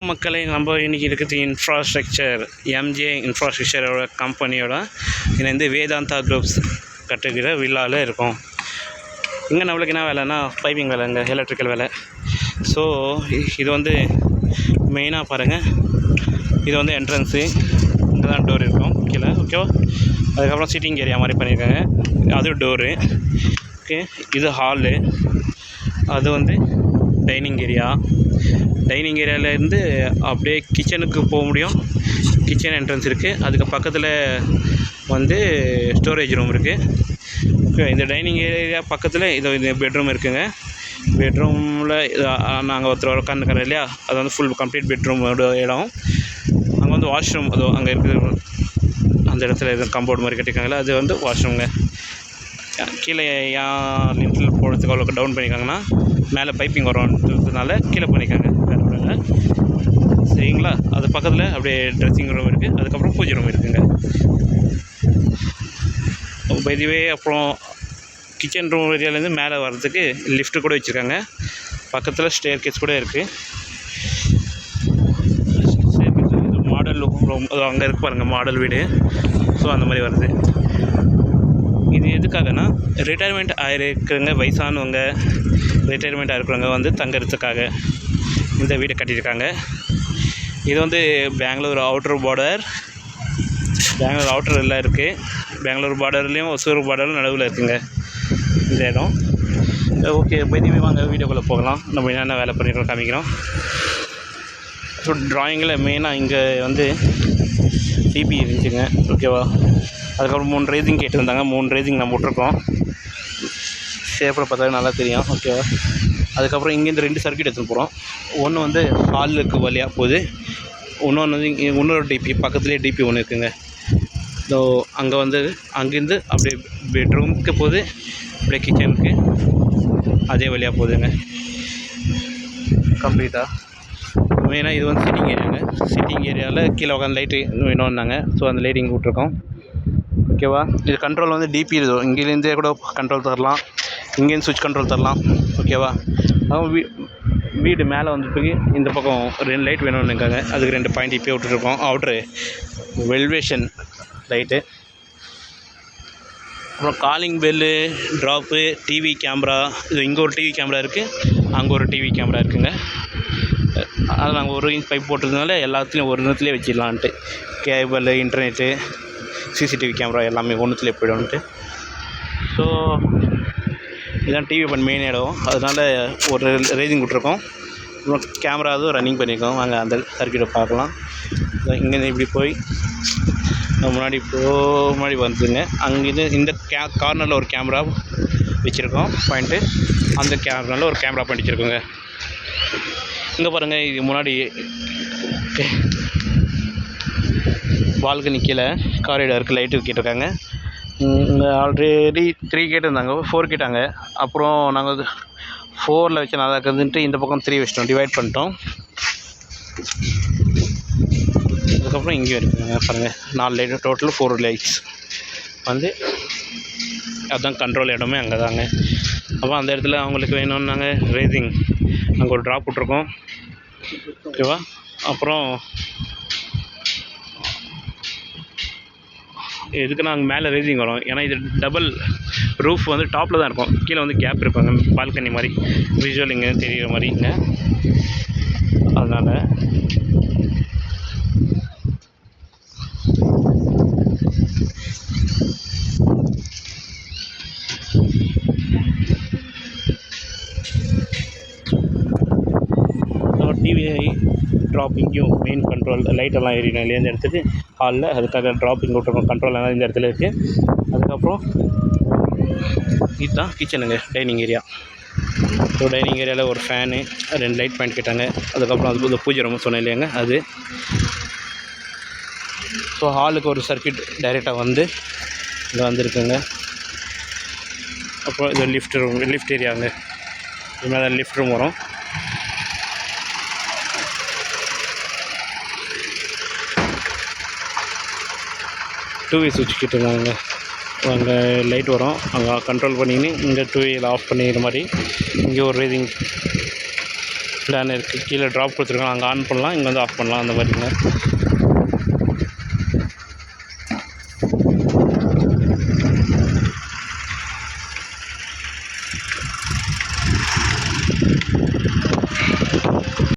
மக்களை நம்ம இன்றைக்கி இருக்கிறது இன்ஃப்ராஸ்ட்ரக்சர் எம்ஜே இன்ஃப்ராஸ்ட்ரக்சரோட கம்பெனியோட இணைந்து வேதாந்தா குரூப்ஸ் கட்டுகிற விழாவில் இருக்கும். இங்கே நம்மளுக்கு என்ன வேலைன்னா பைப்பிங் வேலைங்க, எலக்ட்ரிக்கல் வேலை. ஸோ இது வந்து மெயினாக பாருங்கள், இது வந்து என்ட்ரன்ஸு, இங்கே தான் டோர் இருக்கும் கீழே. ஓகேவா? அதுக்கப்புறம் சிட்டிங் ஏரியா மாதிரி பண்ணியிருக்காங்க, அது டோரு. ஓகே, இது ஹாலு, அது வந்து டைனிங் ஏரியா. டைனிங் ஏரியாவிலேருந்து அப்படியே கிச்சனுக்கு போக முடியும். கிச்சன் என்ட்ரன்ஸ் இருக்குது, அதுக்கு பக்கத்தில் வந்து ஸ்டோரேஜ் ரூம் இருக்குது. ஓகே, இந்த டைனிங் ஏரியா பக்கத்தில் இது பெட்ரூம் இருக்குதுங்க. பெட்ரூமில் நாங்கள் ஒருத்தர் உட்காந்துக்கிறோம் இல்லையா, அது வந்து ஃபுல் கம்ப்ளீட் பெட்ரூமோட இடம். அங்கே வந்து வாஷ்ரூம், அதோ அங்கே இருக்குது, அந்த இடத்துல எதுவும் கம்பவுண்ட் மாதிரி கட்டியிருக்காங்களா, அது வந்து வாஷ்ரூம்ங்க. கீழே ஏன் லிண்டில் போடுறதுக்கு அவ்வளோ டவுன் பண்ணியிருக்காங்கன்னா, மேலே பைப்பிங் வரும்ன்றதுனால கீழே பண்ணியிருக்காங்க, வேறு ஒன்றுங்க. சரிங்களா? அது பக்கத்தில் அப்படியே ட்ரெஸ்ஸிங் ரூம் இருக்குது, அதுக்கப்புறம் பூஜை ரூம் இருக்குதுங்க. இதுவே அப்புறம் கிச்சன் ரூம் ஏரியாவிலேருந்து மேலே வர்றதுக்கு லிஃப்ட்டு கூட வச்சுருக்காங்க. பக்கத்தில் ஸ்டேர் கேஸ் கூட இருக்குது. இது மாடல் ரூம், அது அங்கே இருக்கு பாருங்கள், மாடல் வீடு. ஸோ அந்த மாதிரி வருது. இது எதுக்காகனா, ரிட்டையர்மெண்ட் ஆகிருக்கிறவங்க, வயசானவங்க ரிட்டையர்மெண்ட் ஆகிருக்கிறவங்க வந்து தங்கிறதுக்காக இந்த வீடை கட்டியிருக்காங்க. இது வந்து பெங்களூர் அவுட்டர் பார்டர், பெங்களூர் அவுட்டரில் இருக்குது. பெங்களூர் பார்டர்லேயும் ஒசூர் பார்டரும் நடுவில் இருக்குதுங்க இந்த இடம். ஓகே, பைதிவே வாங்க வீடியோக்குள்ளே போகலாம். நம்ம என்னென்ன வேலை பண்ணிக்கிறோம் காமிக்கிறோம். ஸோ ட்ராயிங்கில் மெயினாக இங்கே வந்து டிபி இருந்துச்சுங்க. ஓகேவா? அதுக்கப்புறம் 3 ரேசிங் கேட்டிருந்தாங்க, 3 ரேசிங் நம்ம விட்ருக்கோம். ஷேப்பில் பார்த்தா நல்லா தெரியும். ஓகேவா? அதுக்கப்புறம் இங்கேருந்து 2 சர்க்கியூட் எடுத்துகிட்டு போகிறோம். ஒன்று வந்து ஹாலுக்கு வழியாக போகுது, இன்னொன்று வந்து இன்னொரு டிபி பக்கத்துலேயே டிபி ஒன்று இருக்குதுங்க. ஸோ அங்கே வந்து அங்கேருந்து அப்படியே பெட்ரூமுக்கு போகுது, அப்படியே கிச்சனுக்கு அதே வழியாக போகுதுங்க கம்ப்ளீட்டாக. மெயினாக இது வந்து சிட்டிங் ஏரியாங்க. சிட்டிங் ஏரியாவில் கீழே உட்காந்து லைட்டு வேணும்னாங்க, ஸோ அந்த லைட்டிங் விட்ருக்கோம். ஓகேவா? இது கண்ட்ரோல் வந்து டிபி இருக்கும், இங்கேருந்தே கூட கண்ட்ரோல் தரலாம், இங்கேருந்து சுவிட்ச் கண்ட்ரோல் தரலாம். ஓகேவா? அவங்க வீடு மேலே வந்துட்டு இந்த பக்கம் 2 லைட் வேணும்னு இருக்காங்க, அதுக்கு 2 பாயிண்ட் இப்போயே விட்டுருக்கோம். அவுட்ரு வெல்வேஷன் லைட்டு, அப்புறம் calling bell, drop, TV camera. இது இங்கே ஒரு டிவி கேமரா இருக்குது, அங்கே ஒரு டிவி கேமரா இருக்குதுங்க. அது நாங்கள் ஒரு இன்ச் பைப் போட்டதுனால எல்லாத்துலேயும் ஒரு இடத்துலேயே வச்சிடலான்ட்டு, கேபிள், இன்டர்நெட்டு, சிசிடிவி கேமரா எல்லாமே ஒன்றுத்துலேயே போய்டும்ன்ட்டு. ஸோ இதுதான் டிவி பண்ண மெயின் இடம், அதனால் ஒரு ரேசிங் விட்ருக்கோம். அப்புறம் கேமரா அதுவும் ரன்னிங் பண்ணியிருக்கோம். வாங்க அந்த சர்க்கியூட்டை பார்க்கலாம். இங்கேருந்து இப்படி போய் முன்னாடி வந்துதுங்க. அங்கேருந்து இந்த கார்னரில் ஒரு கேமரா வச்சுருக்கோம் பாயிண்ட்டு, அந்த கேமராவில் ஒரு கேமரா பாயிண்ட் வச்சுருக்கோங்க. இங்கே பாருங்கள், இது முன்னாடி பால்கனி கீழே காரிடாருக்கு லைட்டு கேட்டிருக்காங்க. இங்கே ஆல்ரெடி 3 கேட்டிருந்தாங்க, 4 கேட்டாங்க. அப்புறம் நாங்கள் 4ல் வச்சு நல்லா இருக்குதுன்ட்டு இந்த பக்கம் 3 வச்சிட்டோம், டிவைட் பண்ணிட்டோம். அதுக்கப்புறம் இங்கேயும் இருக்குதுங்க பாருங்கள், 4 லைட்டு, டோட்டல் 4 லைட்ஸ் வந்து அதுதான் கண்ட்ரோல் இடமே அங்கே தாங்க. அப்போ அந்த இடத்துல அவங்களுக்கு வேணும்னாங்க ரேசிங், அங்கே ஒரு ட்ராப் விட்ருக்கோம். ஓகேவா? அப்புறம் எதுக்குன்னா அங்கே மேலே ரேசிங் வரும், ஏன்னா இது டபுள் ரூஃப் வந்து டாப்பில் தான் இருக்கும், கீழே வந்து கேப் இருப்பாங்க, பால்கனி மாதிரி விஜுவல் இங்கே தெரிகிற மாதிரிங்க. அதனால் டிவிஐ ட்ராப்பிங்கும் மெயின் கண்ட்ரோல் லைட்டெல்லாம் ஏறிடும் இல்லையா இந்த இடத்துக்கு ஹாலில், அதுக்காக ட்ராப்பிங் விட்ருக்கோம். கண்ட்ரோல் எல்லாம் இந்த இடத்துல இருக்குது. அதுக்கப்புறம் இதுதான் கிச்சனுங்க, டைனிங் ஏரியா. ஸோ டைனிங் ஏரியாவில் ஒரு ஃபேனு, 2 லைட் பாயிண்ட் கேட்டாங்க. அதுக்கப்புறம் அது பூஜை ரூம் சொன்னேன் இல்லையாங்க, அது. ஸோ ஹாலுக்கு ஒரு சர்க்கியூட் டைரெக்டாக வந்து இங்கே வந்துருக்குங்க. அப்புறம் இது லிஃப்ட் ஏரியாங்க, இது மேலே லிஃப்ட் ரூம் வரும். டூவே சுவிட்ச் கிட்டிருந்தாங்க, அங்கே லைட் வரும், அங்கே கண்ட்ரோல் பண்ணிக்கின்னு இங்கே 2 ஆஃப் பண்ணிக்கிற மாதிரி. இங்கே ஒரு ரேசிங் பிளான் இருக்குது. கீழே ட்ராப் கொடுத்துருக்காங்க, அங்கே ஆன் பண்ணலாம், இங்கே வந்து ஆஃப் பண்ணலாம் அந்த மாதிரிங்க.